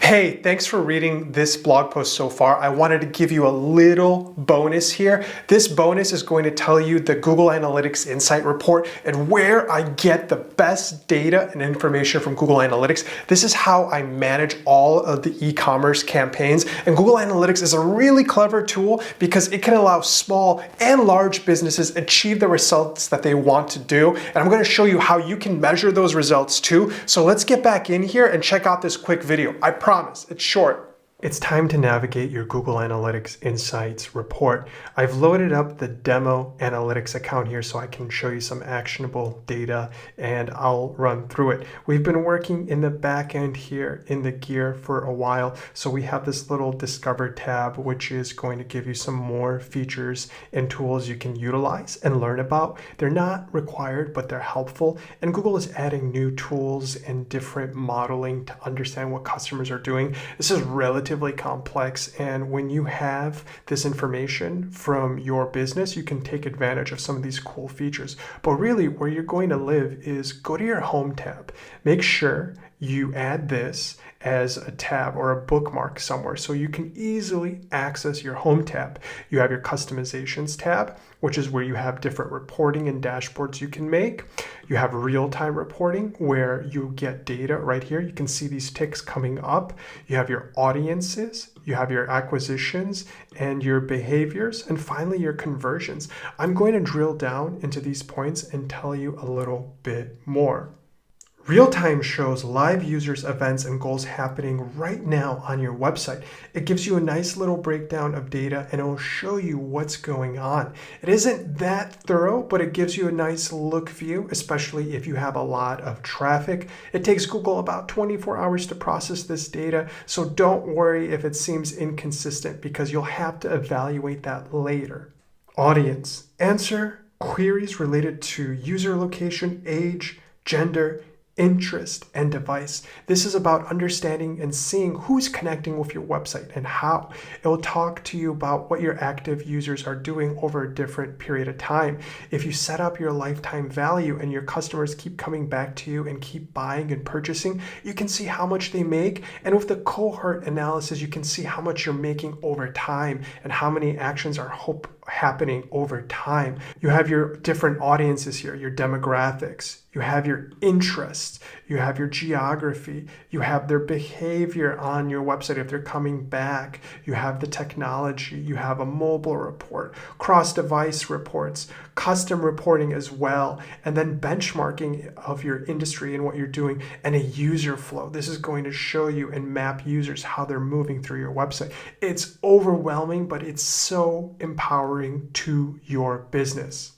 Hey, thanks for reading this blog post so far. I wanted to give you a little bonus here. This bonus is going to tell you the Google Analytics Insight Report and where I get the best data and information from Google Analytics. This is how I manage all of the e-commerce campaigns. And Google Analytics is a really clever tool because it can allow small and large businesses achieve the results that they want to do. And I'm going to show you how you can measure those results too. So let's get back in here and check out this quick video. I promise it's short. It's time to navigate your Google Analytics Insights report. I've loaded up the demo analytics account here so I can show you some actionable data and I'll run through it. We've been working in the back end here in the gear for a while. So we have this little Discover tab, which is going to give you some more features and tools you can utilize and learn about. They're not required, but they're helpful. And Google is adding new tools and different modeling to understand what customers are doing. This is relatively complex, and when you have this information from your business, you can take advantage of some of these cool features. But really, where you're going to live is go to your home tab. Make sure you add this as a tab or a bookmark somewhere so you can easily access your home tab. You have your customizations tab, which is where you have different reporting and dashboards you can make. You have real-time reporting where you get data right here. You can see these ticks coming up. You have your audiences, you have your acquisitions and your behaviors, and finally your conversions. I'm going to drill down into these points and tell you a little bit more. Real-time shows live users, events, and goals happening right now on your website. It gives you a nice little breakdown of data and it will show you what's going on. It isn't that thorough, but it gives you a nice look view, especially if you have a lot of traffic. It takes Google about 24 hours to process this data, so don't worry if it seems inconsistent because you'll have to evaluate that later. Audience. Answer queries related to user location, age, gender, interest, and device. This is about understanding and seeing who's connecting with your website and how. It will talk to you about what your active users are doing over a different period of time. If you set up your lifetime value and your customers keep coming back to you and keep buying and purchasing, you can see how much they make. And with the cohort analysis, you can see how much you're making over time and how many actions are happening over time. You have your different audiences here, your demographics, you have your interests, you have your geography, you have their behavior on your website if they're coming back, you have the technology, you have a mobile report, cross-device reports, custom reporting as well, and then benchmarking of your industry and what you're doing, and a user flow. This is going to show you and map users how they're moving through your website. It's overwhelming, but it's so empowering to your business.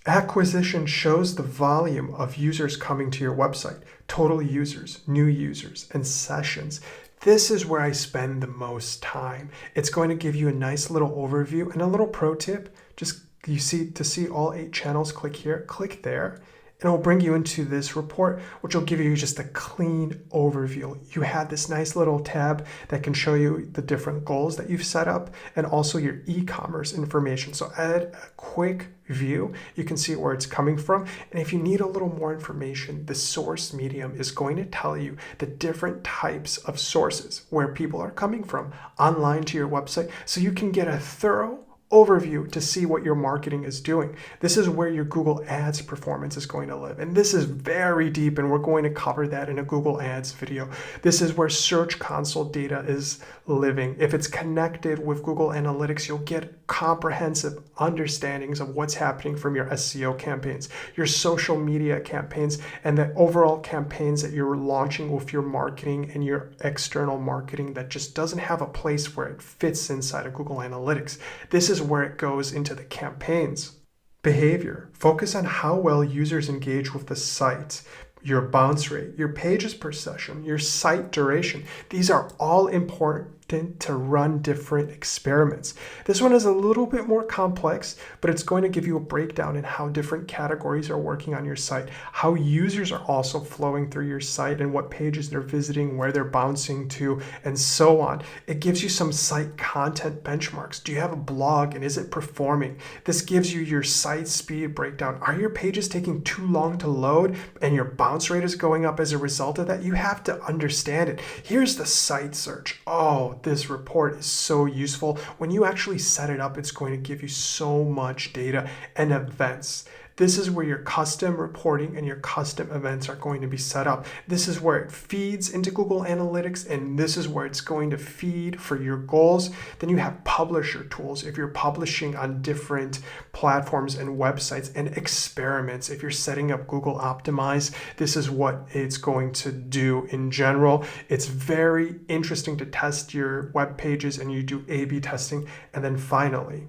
Acquisition shows the volume of users coming to your website, total users, new users, and sessions. This is where I spend the most time. It's going to give you a nice little overview and a little pro tip. Just to see all 8 channels, click here, click there. And it will bring you into this report, which will give you just a clean overview. You have this nice little tab that can show you the different goals that you've set up and also your e-commerce information. So add a quick view. You can see where it's coming from. And if you need a little more information, the source medium is going to tell you the different types of sources where people are coming from online to your website. So you can get a thorough overview to see what your marketing is doing. This is where your Google Ads performance is going to live. And this is very deep, and we're going to cover that in a Google Ads video. This is where Search Console data is living. If it's connected with Google Analytics, you'll get comprehensive understandings of what's happening from your SEO campaigns, your social media campaigns, and the overall campaigns that you're launching with your marketing and your external marketing that just doesn't have a place where it fits inside of Google Analytics. This is where it goes into the campaigns. Behavior. Focus on how well users engage with the site, your bounce rate, your pages per session, your site duration. These are all important to run different experiments. This one is a little bit more complex, but it's going to give you a breakdown in how different categories are working on your site, how users are also flowing through your site and what pages they're visiting, where they're bouncing to, and so on. It gives you some site content benchmarks. Do you have a blog and is it performing? This gives you your site speed breakdown. Are your pages taking too long to load and your bounce rate is going up as a result of that? You have to understand it. Here's the site search. Oh, this report is so useful. When you actually set it up, it's going to give you so much data and events. This is where your custom reporting and your custom events are going to be set up. This is where it feeds into Google Analytics, and this is where it's going to feed for your goals. Then you have publisher tools if you're publishing on different platforms and websites, and experiments. If you're setting up Google Optimize, this is what it's going to do in general. It's very interesting to test your web pages and you do A/B testing. And then finally,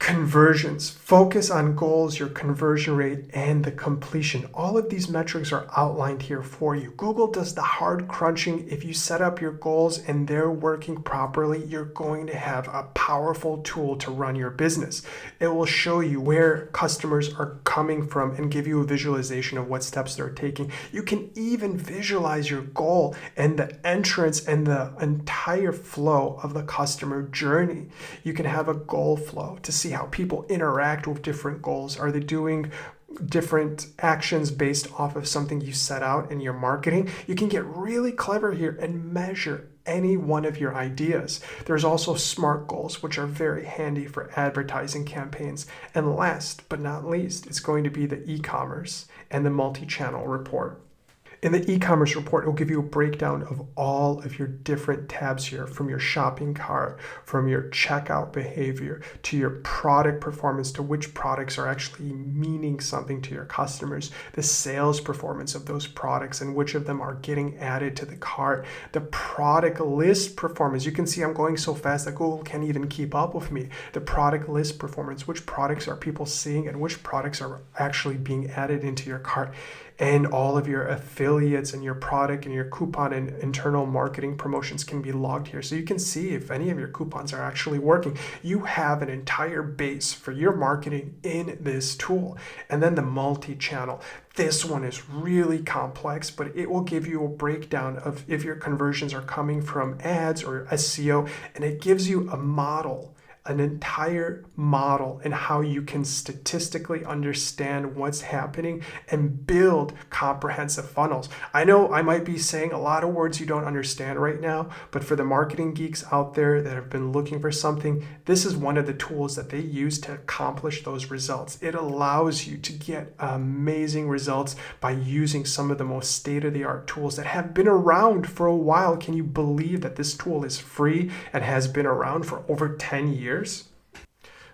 conversions. Focus on goals, your conversion rate, and the completion. All of these metrics are outlined here for you. Google does the hard crunching. If you set up your goals and they're working properly, you're going to have a powerful tool to run your business. It will show you where customers are coming from and give you a visualization of what steps they're taking. You can even visualize your goal and the entrance and the entire flow of the customer journey. You can have a goal flow to see how people interact with different goals. Are they doing different actions based off of something you set out in your marketing? You can get really clever here and measure any one of your ideas. There's also SMART goals, which are very handy for advertising campaigns. And last but not least, it's going to be the e-commerce and the multi-channel report. In the e-commerce report, it will give you a breakdown of all of your different tabs here, from your shopping cart, from your checkout behavior, to your product performance, to which products are actually meaning something to your customers, the sales performance of those products and which of them are getting added to the cart, the product list performance. You can see I'm going so fast that Google can't even keep up with me. The product list performance, which products are people seeing and which products are actually being added into your cart. And all of your affiliates and your product and your coupon and internal marketing promotions can be logged here. So you can see if any of your coupons are actually working. You have an entire base for your marketing in this tool. And then the multi-channel. This one is really complex, but it will give you a breakdown of if your conversions are coming from ads or SEO, and it gives you a model, an entire model, and how you can statistically understand what's happening and build comprehensive funnels. I know I might be saying a lot of words you don't understand right now, but for the marketing geeks out there that have been looking for something, this is one of the tools that they use to accomplish those results. It allows you to get amazing results by using some of the most state-of-the-art tools that have been around for a while. Can you believe that this tool is free and has been around for over 10 years?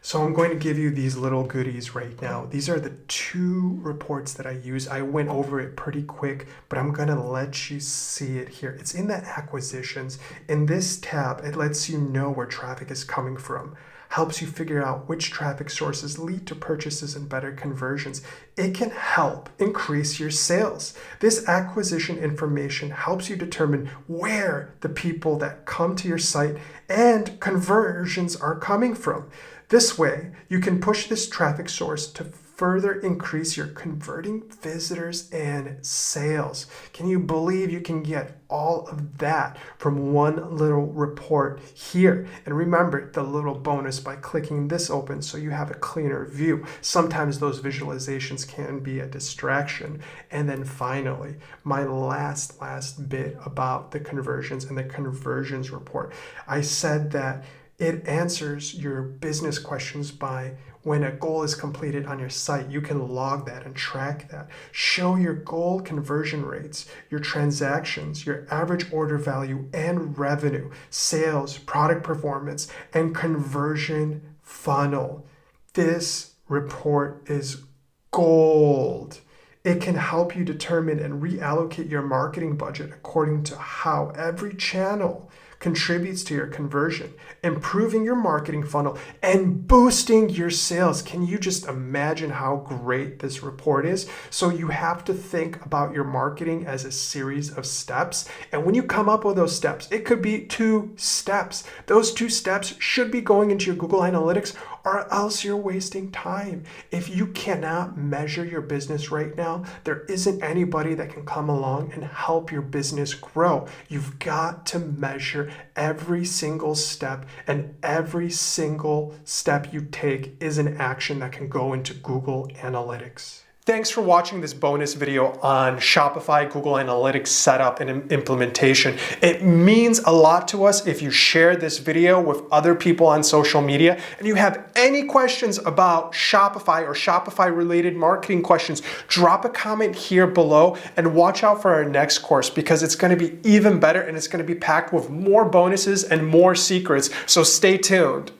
So I'm going to give you these little goodies right now. These are the 2 reports that I use. I went over it pretty quick, but I'm going to let you see it here. It's in the acquisitions. In this tab, it lets you know where traffic is coming from. Helps you figure out which traffic sources lead to purchases and better conversions. It can help increase your sales. This acquisition information helps you determine where the people that come to your site and conversions are coming from. This way, you can push this traffic source to further increase your converting visitors and sales. Can you believe you can get all of that from one little report here? And remember the little bonus by clicking this open so you have a cleaner view. Sometimes those visualizations can be a distraction. And then finally, my last bit about the conversions and the conversions report. I said that it answers your business questions by when a goal is completed on your site. You can log that and track that. Show your goal conversion rates, your transactions, your average order value and revenue, sales, product performance, and conversion funnel. This report is gold. It can help you determine and reallocate your marketing budget according to how every channel contributes to your conversion, improving your marketing funnel, and boosting your sales. Can you just imagine how great this report is? So you have to think about your marketing as a series of steps. And when you come up with those steps, it could be 2 steps. Those 2 steps should be going into your Google Analytics, or else you're wasting time. If you cannot measure your business right now, there isn't anybody that can come along and help your business grow. You've got to measure every single step, and every single step you take is an action that can go into Google Analytics. Thanks for watching this bonus video on Shopify Google Analytics setup and implementation. It means a lot to us if you share this video with other people on social media, and you have any questions about Shopify or Shopify related marketing questions, drop a comment here below and watch out for our next course, because it's going to be even better and it's going to be packed with more bonuses and more secrets. So stay tuned.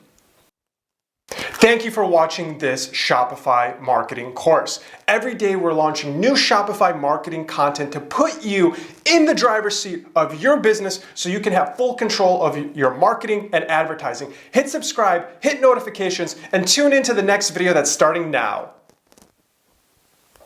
Thank you for watching this Shopify marketing course. Every day we're launching new Shopify marketing content to put you in the driver's seat of your business so you can have full control of your marketing and advertising. Hit subscribe, hit notifications, and tune into the next video that's starting now.